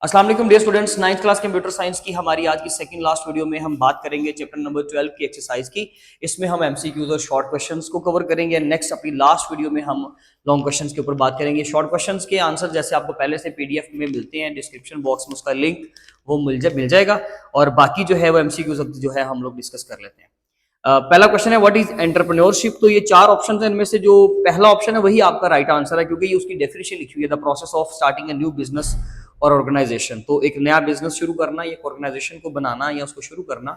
अस्सलाम वालेकुम dear students, ninth class computer science की हमारी आज की सेकंड लास्ट वीडियो में हम बात करेंगे चैप्टर नंबर 12 की एक्सरसाइज की। इसमें हम एमसीक्यूज और शॉर्ट क्वेश्चंस को कवर करेंगे। नेक्स्ट अपनी लास्ट वीडियो में हम लॉन्ग क्वेश्चंस के ऊपर बात करेंगे। शॉर्ट क्वेश्चंस के आंसर जैसे आपको पहले से पीडीएफ में मिलते हैं, डिस्क्रिप्शन बॉक्स में उसका लिंक वो मिल जाएगा और बाकी जो है वो एमसीक्यूज जो है हम लोग डिस्कस कर लेते हैं। पहला क्वेश्चन है व्हाट इज एंटरप्रेन्योरशिप। तो ये चार ऑप्शन है, इनमें से जो पहला ऑप्शन है वही आपका राइट आंसर है, क्योंकि ये उसकी डेफिनेशन लिखी हुई है, the process of starting a new business और ऑर्गेनाइजेशन। तो एक नया बिजनेस शुरू करना, एक ऑर्गेनाइजेशन को बनाना या उसको शुरू करना,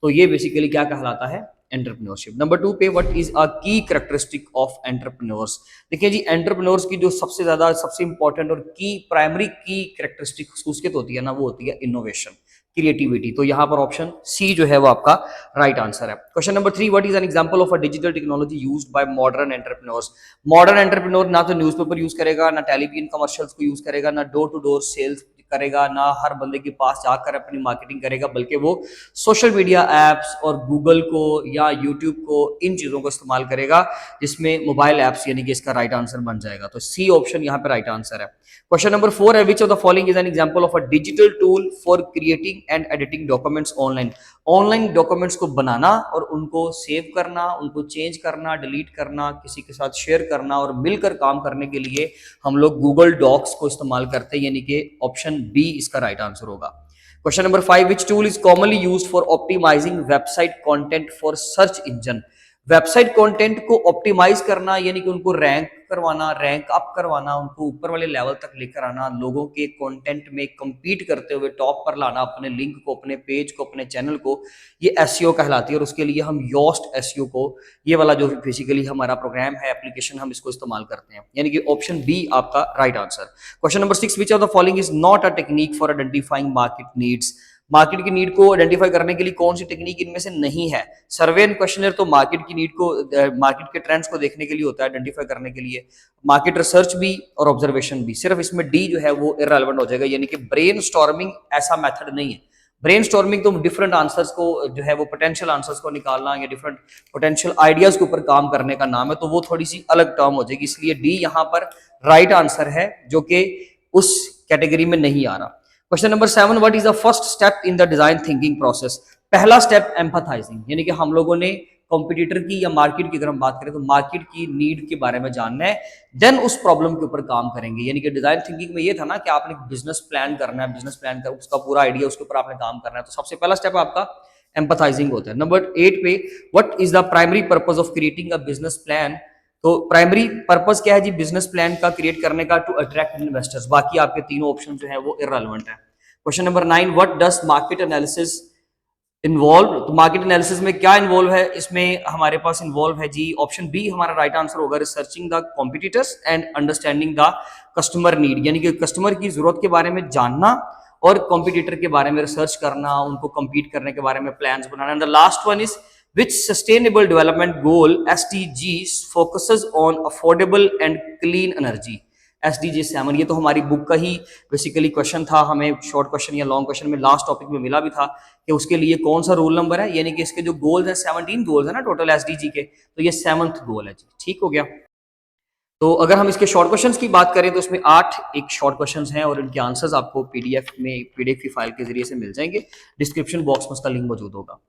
तो ये बेसिकली क्या कहलाता है, एंटरप्रेन्योरशिप। नंबर 2 पे व्हाट इज अ की कैरेक्टरिस्टिक ऑफ एंटरप्रेन्योर्स। देखिए जी, एंटरप्रेन्योर्स की जो सबसे ज्यादा सबसे इंपॉर्टेंट और की प्राइमरी की कैरेक्टरिस्टिक खासियत होती है ना, वो होती है इनोवेशन, क्रिएटिविटी। तो यहाँ पर ऑप्शन सी जो है वो आपका राइट आंसर है। Question number 3, what is an example of a digital technology used by modern entrepreneurs. Modern entrepreneur ना तो न्यूज़पेपर यूज करेगा, ना टेलीविजन कमर्शियल्स को यूज करेगा, ना डोर टू डोर सेल्स करेगा, ना हर बंदे के पास जाकर अपनी मार्केटिंग करेगा, बल्कि वो सोशल मीडिया एप्स और गूगल को या यूट्यूब को, इन चीजों को इस्तेमाल करेगा, जिसमें मोबाइल एप्स, यानी कि इसका राइट आंसर बन जाएगा। तो सी ऑप्शन यहाँ पे राइट आंसर है। क्वेश्चन नंबर 4 है which of the following is an example of a digital tool for creating and editing documents online. Online documents को बनाना और उनको सेव करना, उनको चेंज करना, डिलीट करना, किसी के साथ शेयर करना और मिलकर काम करने के लिए हम लोग गूगल डॉक्स को इस्तेमाल करते हैं, यानी कि ऑप्शन बी इसका राइट आंसर होगा। Question number 5, which tool is commonly used for optimising website content for search engine. Website content को ऑप्टिमाइज करना, यानी कि उनको रैंक करवाना, रैंक अप करवाना, उनको ऊपर वाले लेवल तक लेकर आना, लोगों के कंटेंट में compete करते हुए टॉप पर लाना अपने लिंक को, अपने पेज को, अपने चैनल को, ये एसईओ कहलाती है। और उसके लिए हम योस्ट एसईओ को, ये वाला जो बेसिकली हमारा प्रोग्राम है, एप्लीकेशन, हम इसको इस्तेमाल करते हैं, यानी कि ऑप्शन बी आपका right answer. Question number 6, which of the following is not a technique for identifying market needs. Market की नीड को आइडेंटिफाई करने के लिए कौन सी टेक्निक इनमें से नहीं है। सर्वे एंड क्वेश्चनर तो मार्केट की नीड को, मार्केट के ट्रेंड्स को देखने के लिए होता है, आइडेंटिफाई करने के लिए। मार्केट रिसर्च भी और ऑब्जर्वेशन भी। सिर्फ इसमें डी जो है वो इररेलेवेंट हो जाएगा, यानी कि ब्रेन स्टॉर्मिंग ऐसा मेथड नहीं है। ब्रेन स्टॉर्मिंग तो डिफरेंट आंसर्स को जो है वो पोटेंशियल आंसर्स को निकालना या डिफरेंट पोटेंशियल आइडियाज के ऊपर काम करने का नाम है, तो वो थोड़ी सी अलग टर्म हो जाएगी, इसलिए डी यहाँ पर राइट आंसर है, जो कि उस कैटेगरी में नहीं आ रहा। Question number 7, what is the first step in the design thinking process. पहला स्टेप एम्पैथाइजिंग, यानी कि हम लोगों ने कॉम्पिटिटर की या मार्केट की अगर हम बात करें तो मार्केट की नीड के बारे में जानना है, देन उस प्रॉब्लम के ऊपर काम करेंगे। यानी कि डिजाइन थिंकिंग में ये था ना कि आपने बिजनेस प्लान करना है, बिजनेस प्लान कर उसका पूरा आइडिया, उसके ऊपर आपने काम करना है, तो सबसे पहला स्टेप आपका एम्पैथाइजिंग होता है। नंबर 8 पे what is the primary purpose of creating a business plan. तो प्राइमरी पर्पस क्या है जी बिजनेस प्लान का क्रिएट करने का, टू अट्रैक्ट इन्वेस्टर्स। बाकी आपके तीनों ऑप्शन जो है वो इररेलेवेंट है। Question number 9, what does market analysis involve. तो मार्केट एनालिसिस में क्या इन्वॉल्व है, इसमें हमारे पास इन्वॉल्व है जी ऑप्शन बी हमारा राइट आंसर होगा, researching the competitors and understanding the customer need, यानी कि कस्टमर की जरूरत के बारे में जानना और कॉम्पिटिटर के बारे में रिसर्च करना, उनको कम्पीट करने के बारे में plans banana. And the last one is which sustainable development goal SDGs focuses on affordable and clean energy। SDG 7, ये तो हमारी बुक का ही बेसिकली क्वेश्चन था, हमें शॉर्ट क्वेश्चन या लॉन्ग क्वेश्चन में लास्ट टॉपिक में मिला भी था कि उसके लिए कौन सा रोल नंबर है, यानी कि इसके जो गोल्स हैं 17 गोल्स है ना टोटल एसडीजी के, तो ये 7th गोल है जी। ठीक हो गया। तो अगर हम इसके शॉर्ट क्वेश्चंस की बात करें तो इसमें 8 एक शॉर्ट क्वेश्चंस हैं और इनके आंसर्स आपको पीडीएफ की फाइल के जरिए से मिल जाएंगे, डिस्क्रिप्शन बॉक्स में उसका लिंक मौजूद होगा।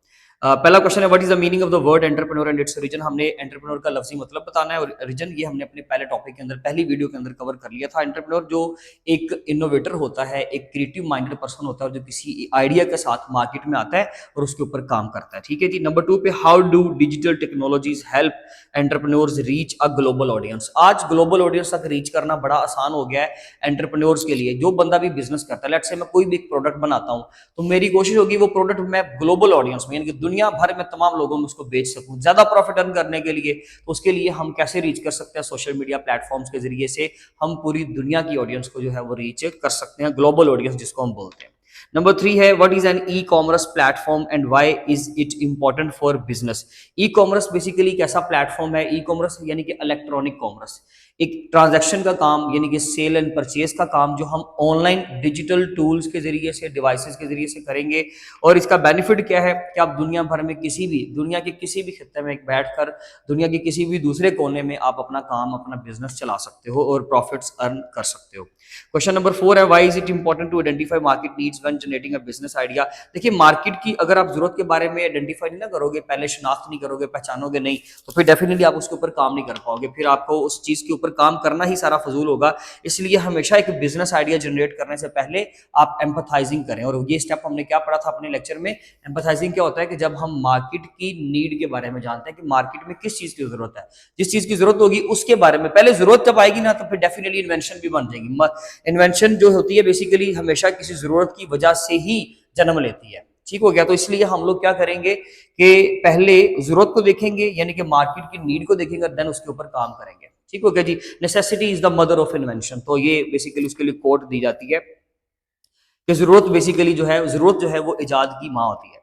पहला क्वेश्चन है what is the meaning of the word entrepreneur and its reason. हमने एंटरप्रेन्योर का लफ्जी मतलब बताना है और रीजन ये हमने अपने पहले टॉपिक के अंदर, पहली वीडियो के अंदर कवर कर लिया था। एंटरप्रेन्योर जो एक इनोवेटर होता है, एक क्रिएटिव माइंडेड पर्सन होता है जो किसी आइडिया के साथ मार्केट में आता है और उसके ऊपर काम करता है। ठीक है जी। नंबर 2 पे how do digital technologies help entrepreneurs reach a global audience. आज ग्लोबल ऑडियंस तक रीच करना बड़ा आसान हो गया है एंटरप्रेन्योर्स के लिए। जो बंदा भी बिजनेस करता है, लेट्स से मैं कोई भी एक प्रोडक्ट बनाता हूं, तो मेरी कोशिश होगी वो प्रोडक्ट मैं ग्लोबल ऑडियंस में, यानी कि दुनिया भर में तमाम लोगों में उसको बेच सकूं ज्यादा प्रॉफिट अर्न करने के लिए। तो उसके लिए हम कैसे रीच कर सकते हैं, सोशल मीडिया प्लेटफॉर्म्स के जरिए से हम पूरी दुनिया की ऑडियंस को जो है वो रीच कर सकते हैं, ग्लोबल ऑडियंस जिसको हम बोलते हैं। नंबर 3 है what is an e commerce platform and why is it important for business. E commerce basically कैसा प्लेटफॉर्म है, ई कॉमर्स यानी कि इलेक्ट्रॉनिक कॉमर्स। एक ट्रांजैक्शन का काम यानी कि सेल एंड परचेज का काम जो हम ऑनलाइन डिजिटल टूल्स के जरिए से, डिवाइसेस के जरिए से करेंगे। और इसका बेनिफिट क्या है कि आप दुनिया भर में दुनिया के किसी भी खित्ते में बैठकर दुनिया के किसी भी दूसरे कोने में आप अपना काम, अपना बिजनेस चला सकते हो और प्रॉफिट्स अर्न कर सकते हो। क्वेश्चन नंबर 4 है, why is it important to identify market needs when generating a business idea. देखिए, मार्केट की अगर आप जरूरत के बारे में आइडेंटिफाई नहीं ना करोगे, पहले शिनाख्त नहीं करोगे, पहचानोगे नहीं, तो फिर डेफिनेटली आप उसके ऊपर काम नहीं कर पाओगे, फिर आपको उस चीज के ऊपर काम करना ही सारा फजूल होगा। इसलिए हमेशा एक बिजनेस आइडिया जनरेट करने से पहले आप एम्पथाइजिंग करें। और ये स्टेप हमने क्या पढ़ा था अपने लेक्चर में, एम्पथाइजिंग क्या होता है कि जब हम मार्केट की नीड के बारे में जानते हैं कि मार्केट में किस चीज की जरूरत है, जिस चीज की जरूरत होगी उसके बारे में पहले जरूरत जब आएगी ना, तो फिर डेफिनेटली इन्वेंशन भी बन जाएगी। इन्वेंशन जो होती है बेसिकली हमेशा किसी जरूरत की वजह से ही जन्म लेती है। ठीक हो गया। तो इसलिए हम लोग क्या करेंगे कि पहले जरूरत को देखेंगे, यानी कि मार्केट की नीड को देखेंगे, देन उसके ऊपर काम करेंगे। ठीक हो गया जी। Necessity is the mother of invention, तो ये बेसिकली उसके लिए कोट दी जाती है कि जरूरत बेसिकली जरूरत जो है वो इजाद की माँ होती है।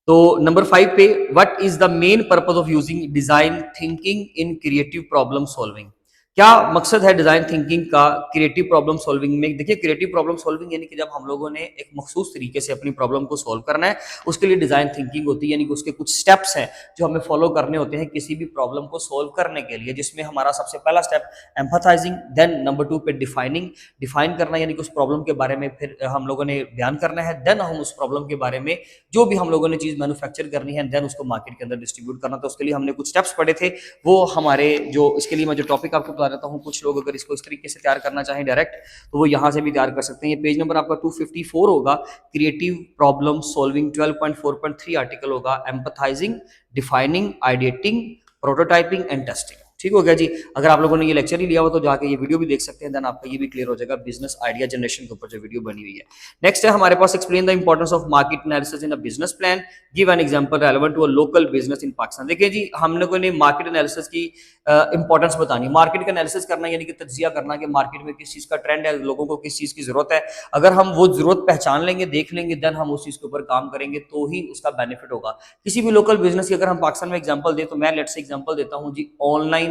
तो नंबर 5 पे, what is the main purpose of using design thinking in creative problem solving. क्या मकसद है डिजाइन थिंकिंग का क्रिएटिव प्रॉब्लम सॉल्विंग में। देखिए, क्रिएटिव प्रॉब्लम सॉल्विंग यानी कि जब हम लोगों ने एक मखसूस तरीके से अपनी प्रॉब्लम को सॉल्व करना है, उसके लिए डिजाइन थिंकिंग होती है, यानी कि उसके कुछ स्टेप्स हैं जो हमें फॉलो करने होते हैं किसी भी प्रॉब्लम को सॉल्व करने के लिए, जिसमें हमारा सबसे पहला स्टेप एम्पथाइजिंग, देन नंबर 2 पे डिफाइनिंग, डिफाइन करना यानी कि उस प्रॉब्लम के बारे में फिर हम लोगों ने बयान करना है, देन हम उस प्रॉब्लम के बारे में जो भी हम लोगों ने चीज मैन्युफैक्चर करनी है, देन उसको मार्केट के अंदर डिस्ट्रीब्यूट करना। तो उसके लिए हमने कुछ स्टेप्स पढ़े थे, वो हमारे जो इसके लिए मैं जो टॉपिक आपको बता देता हूँ, कुछ लोग अगर इसको इस तरीके से तैयार करना चाहें डायरेक्ट, तो वो यहाँ से भी तैयार कर सकते हैं। ये पेज नंबर आपका 254 होगा, क्रिएटिव प्रॉब्लम सॉल्विंग 12.4.3 आर्टिकल होगा, empathising, defining, ideating, prototyping and testing. ठीक हो गया जी। अगर आप लोगों ने ये लेक्चर ही लिया हो तो जाके ये वीडियो भी देख सकते हैं, देन आपका ये भी क्लियर हो जाएगा बिजनेस आइडिया जनरेशन के ऊपर जो वीडियो बनी हुई है। नेक्स्ट है हमारे पास, explain the importance of market analysis in a business plan, give an example relevant to a local business in Pakistan. देखिए जी, हम लोगों ने मार्केट एनालिसिस की इंपॉर्टेंस बतानी। मार्केट का एनालिसिस करना यानी कि तज्जिया करना कि मार्केट में किस चीज का ट्रेंड है, लोगों को किस चीज की जरूरत है। अगर हम वो जरूरत पहचान लेंगे, देख लेंगे, देन हम उस चीज के ऊपर काम करेंगे, तो ही उसका बेनिफिट होगा। किसी भी लोकल बिजनेस की अगर हम पाकिस्तान में एग्जांपल दें, तो मैं लेट से एग्जांपल देता हूं जी, ऑनलाइन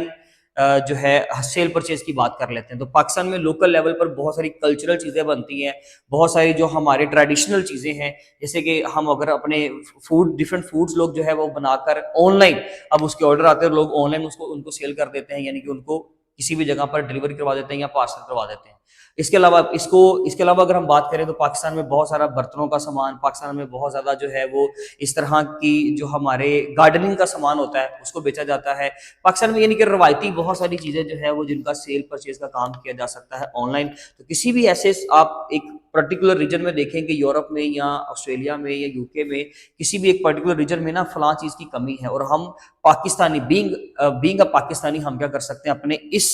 जो है सेल परचेज की बात कर लेते हैं। तो पाकिस्तान में लोकल लेवल पर बहुत सारी कल्चरल चीजें बनती हैं, बहुत सारी जो हमारे ट्रेडिशनल चीजें हैं, जैसे कि हम अगर अपने फूड, डिफरेंट फूड्स लोग जो है वो बनाकर ऑनलाइन, अब उसके ऑर्डर आते हैं, लोग ऑनलाइन उसको उनको सेल कर देते हैं, यानी कि उनको किसी भी जगह पर डिलीवरी करवा देते हैं या पार्सल करवा देते हैं। इसके अलावा अगर हम बात करें तो पाकिस्तान में बहुत सारा बर्तनों का सामान, पाकिस्तान में बहुत ज्यादा जो है वो इस तरह की जो हमारे गार्डनिंग का सामान होता है उसको बेचा जाता है पाकिस्तान में, यानी कि रवायती बहुत सारी चीजें जो है वो जिनका सेल परचेज का काम किया जा सकता है ऑनलाइन। तो किसी भी ऐसे आप एक पर्टिकुलर रीजन में देखें कि यूरोप में या ऑस्ट्रेलिया में या यूके में किसी भी एक पर्टिकुलर रीजन में ना फलां चीज की कमी है, और हम पाकिस्तानी बीइंग अ पाकिस्तानी हम क्या कर सकते हैं, अपने इस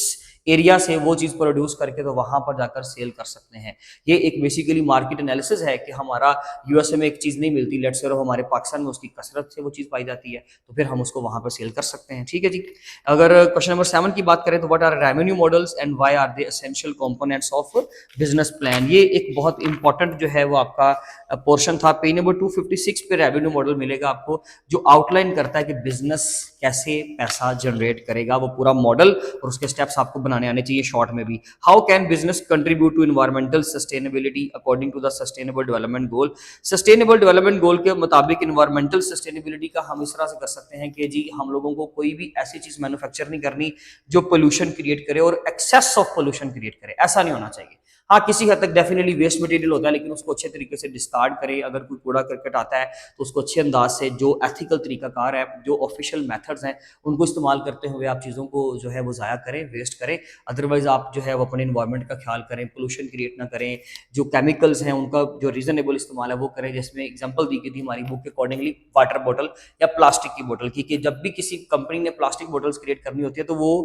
एरिया से वो चीज प्रोड्यूस करके तो वहां पर जाकर सेल कर सकते हैं। ये एक बेसिकली मार्केट एनालिसिस है कि हमारा यूएसए में एक चीज नहीं मिलती, लेट्स से हमारे पाकिस्तान में उसकी कसरत से वो चीज पाई जाती है, तो फिर हम उसको वहां पर सेल कर सकते हैं। ठीक है जी। अगर क्वेश्चन नंबर 7 की बात करें तो what are revenue models and why are they essential components of business plan. ये एक बहुत इंपॉर्टेंट जो है वो आपका पोर्शन था। पेज नंबर 256 पे रेवेन्यू मॉडल मिलेगा आपको, जो आउटलाइन करता है कि बिजनेस कैसे पैसा जनरेट करेगा, वो पूरा मॉडल और उसके स्टेप्स आपको बनाने आने चाहिए शॉर्ट में भी। How can business contribute to environmental sustainability according to the sustainable development goal. Sustainable development goal के मुताबिक एनवायरमेंटल सस्टेनेबिलिटी का हम इस तरह से कर सकते हैं कि जी हम लोगों को कोई भी ऐसी चीज मैन्युफैक्चर नहीं करनी जो पोल्यूशन क्रिएट करे और एक्सेस ऑफ पोल्यूशन क्रिएट करे, ऐसा नहीं होना चाहिए। हाँ, किसी हद तक डेफिनेटली वेस्ट मटेरियल होता है, लेकिन उसको अच्छे तरीके से डिस्कार्ड करें। अगर कोई कूड़ा करकट आता है तो उसको अच्छे अंदाज से, जो एथिकल तरीकाकार है, जो ऑफिशियल मेथड्स हैं, उनको इस्तेमाल करते हुए आप चीज़ों को जो है वो ज़ाया करें, वेस्ट करें। अदरवाइज आप जो है वो अपने इन्वायरमेंट का ख्याल करें, पोल्यूशन क्रिएट ना करें। जो केमिकल्स हैं उनका जो रीजनेबल इस्तेमाल है वो करें। जिसमें एग्जाम्पल दी गई थी हमारी बुक के अकॉर्डिंगली वाटर बॉटल या प्लास्टिक की बोतल की, कि जब भी किसी कंपनी ने प्लास्टिक बॉटल्स क्रिएट करनी होती है तो वो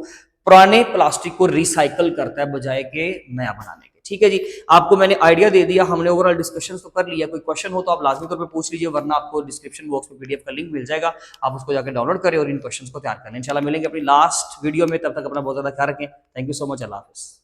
पुराने प्लास्टिक को रिसाइकल करता है बजाय के नया बनाने के। ठीक है जी। आपको मैंने आइडिया दे दिया, हमने ओवरऑल डिस्कशन तो कर लिया। कोई क्वेश्चन हो तो आप लाजमी तौर पे पूछ लीजिए, वरना आपको डिस्क्रिप्शन बॉक्स में पीडीएफ का लिंक मिल जाएगा, आप उसको जाकर डाउनलोड करें और इन क्वेश्चंस को तैयार करें। इंशाल्लाह मिलेंगे अपनी लास्ट वीडियो में, तब तक अपना बहुत ज्यादा ख्याल रखें। थैंक यू सो मच, अल्लाह हाफिज़।